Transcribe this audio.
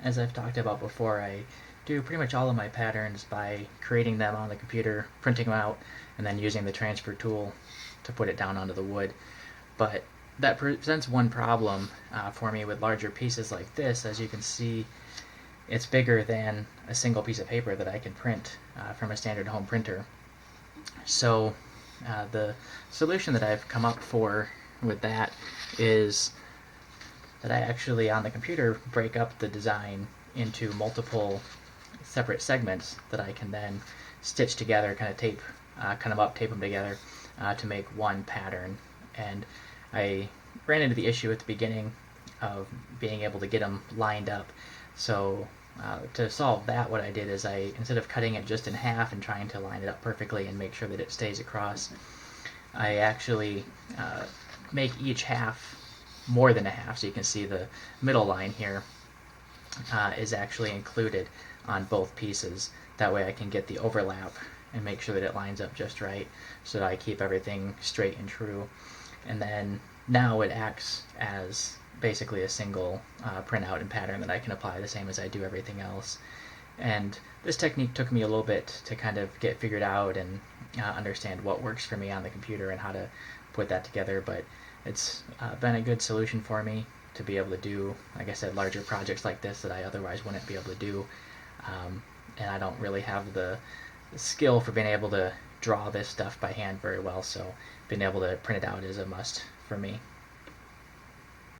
as I've talked about before, I do pretty much all of my patterns by creating them on the computer, printing them out, and then using the transfer tool to put it down onto the wood. But that presents one problem for me with larger pieces like this. As you can see, it's bigger than a single piece of paper that I can print from a standard home printer. So the solution that I've come up for with that is that I actually, on the computer, break up the design into multiple separate segments that I can then stitch together, kind of cut them up, tape them together to make one pattern. And I ran into the issue at the beginning of being able to get them lined up. So to solve that, what I did is instead of cutting it just in half and trying to line it up perfectly and make sure that it stays across, I actually make each half more than a half. So you can see the middle line here is actually included on both pieces. That way I can get the overlap and make sure that it lines up just right, so that I keep everything straight and true. And then now it acts as basically a single printout and pattern that I can apply the same as I do everything else. And this technique took me a little bit to kind of get figured out and understand what works for me on the computer and how to put that together, but it's been a good solution for me to be able to do, like I said, larger projects like this that I otherwise wouldn't be able to do. And I don't really have the skill for being able to draw this stuff by hand very well, so being able to print it out is a must for me.